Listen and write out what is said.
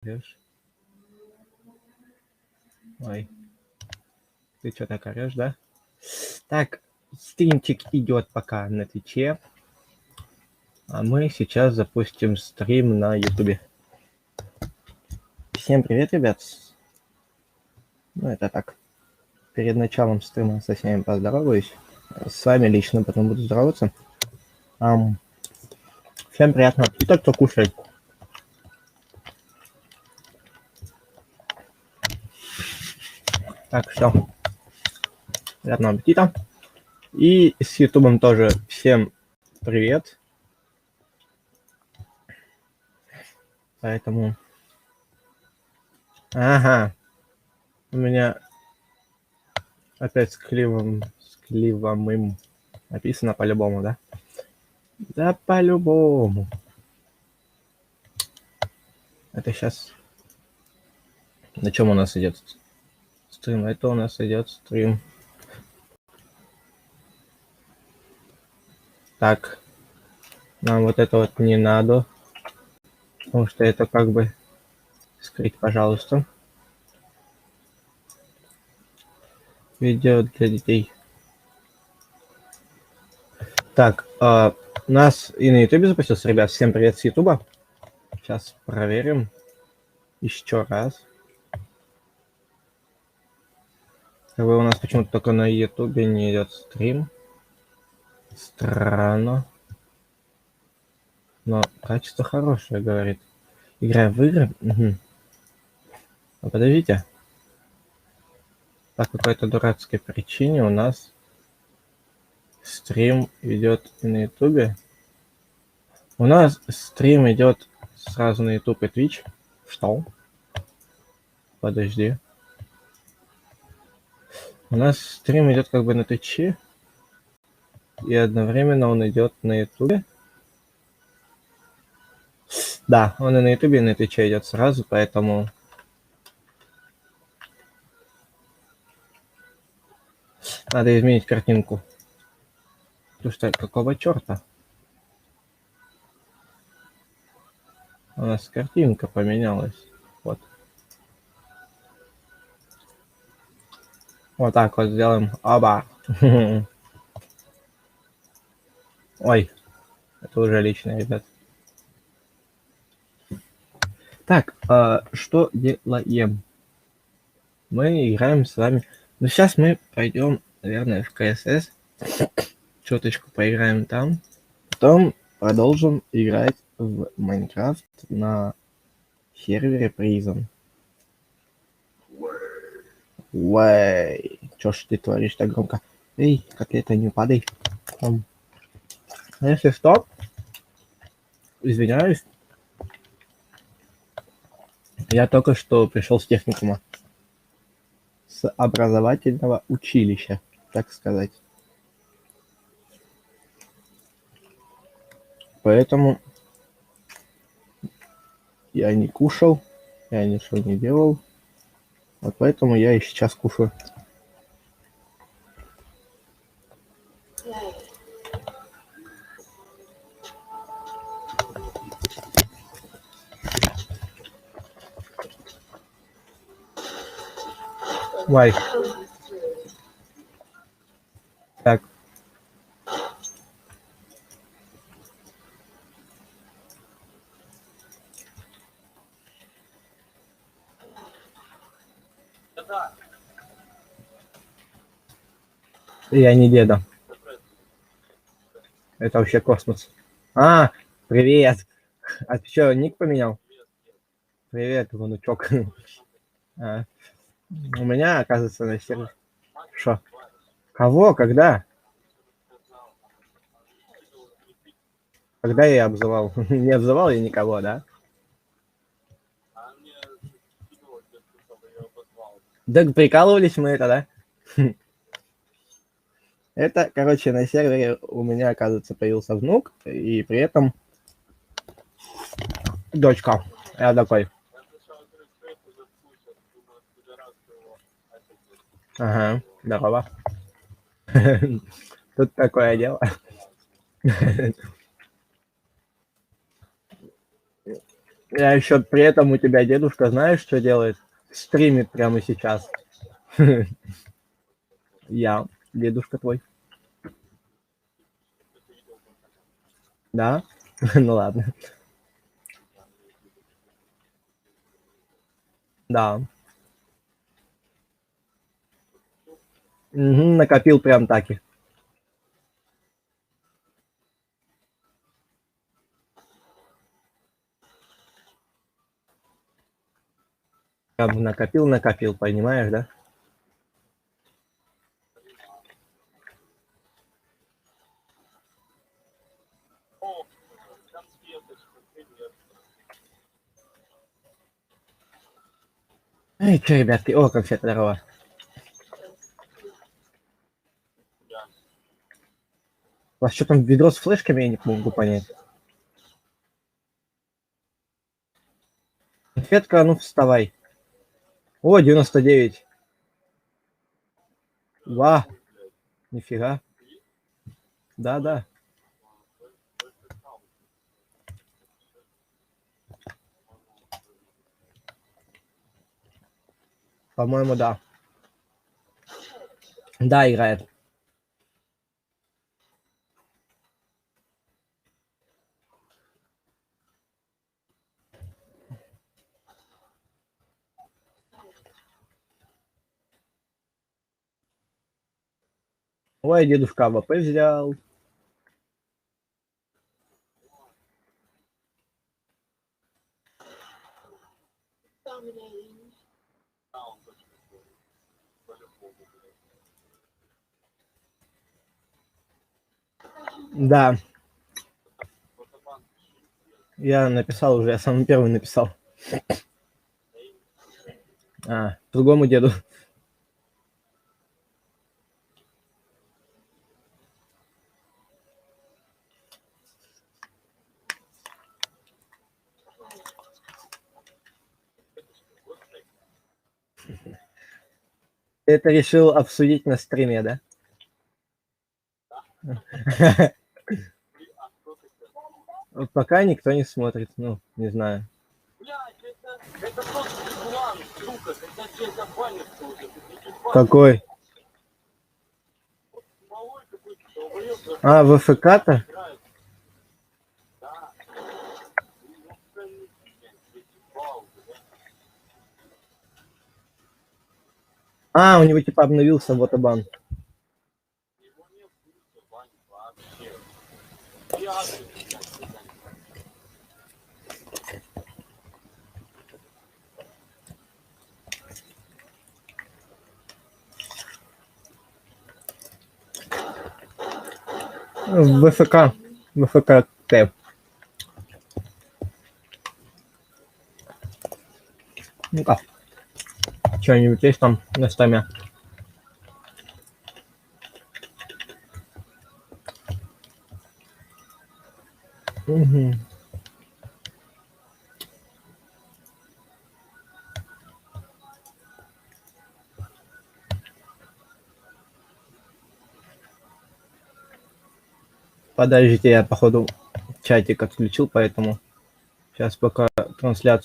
Орёшь? Ой, ты что так орёшь, да? Так, стримчик идет пока на Твиче, а мы сейчас запустим стрим на Ютубе. Всем привет, ребят. Ну, это так. Перед началом стрима со всеми поздороваюсь. С вами лично потом буду здороваться. Всем приятного аппетита, кто кушает. Так, все. Приятного аппетита. И с Ютубом тоже всем привет. Поэтому... Ага. У меня опять с кливомым написано по-любому, да? Да, по-любому. Это сейчас... На чем у нас идет стрим? Это у нас идет стрим. Так. Нам вот это вот не надо. Потому что это как бы... Скрыть, пожалуйста. Видео для детей. Так, у нас и на Ютубе запустился, ребят. Всем привет с Ютуба. Сейчас проверим еще раз. Как бы у нас почему-то только на Ютубе не идет стрим. Странно. Но качество хорошее, говорит. Играем в игры? Угу. А подождите. По какой-то дурацкой причине у нас стрим идет и на Ютубе. У нас стрим идет сразу на YouTube и Twitch. Что? Подожди. У нас стрим идет как бы на Твиче. И одновременно он идет на Ютубе. Да, он и на Ютубе, и на Твиче идет сразу, поэтому... Надо изменить картинку. Потому что какого черта? У нас картинка поменялась. Вот. Вот так вот сделаем. Оба. Ой. Это уже личное, ребят. Так, что делаем? Мы играем с вами. Ну, сейчас мы пойдем, наверное, в КСС. Чуточку поиграем там. Потом продолжим играть в Майнкрафт на сервере Prison. Уэй, чё ж ты творишь так громко? Эй, котлета, не падай. Если что, извиняюсь. Я только что пришел с техникума. С образовательного училища, так сказать. Поэтому я не кушал, я ничего не делал. Вот поэтому я и сейчас кушаю. Вай. Так. Я не деда. Это вообще космос. А, привет. А ты что, ник поменял? Привет, внучок. У меня, оказывается, на сервере. Что? Кого? Когда? Когда я обзывал? Не обзывал я никого, да? Так прикалывались мы это, да? Это, короче, на сервере у меня, оказывается, появился внук, и при этом дочка. Я такой. Ага, здорово. Тут такое дело. Я еще при этом у тебя дедушка, знаешь, что делает? Стримит прямо сейчас. Я, дедушка твой. Да? Ну ладно. Да. Мгм, накопил прям таки. Прям накопил, понимаешь, да? Эй, чё, ребятки, о, как все здорово. У вас что там, ведро с флешками, я не могу понять. Конфетка, ну вставай. О, 99. Ва, нифига. Да-да. По-моему, да. Да, играет. Ой, дедушка АВП взял. Да, я написал уже, я самый первый написал. Другому деду. Ты это решил обсудить на стриме, да? Пока никто не смотрит, ну, не знаю. Какой? ВФК-то? У него типа обновился Вотобан. ВФК. ВФК Т. Ну-ка. Что-нибудь есть там на стаме? Угу. Подождите, я походу чатик отключил, поэтому сейчас пока трансляцию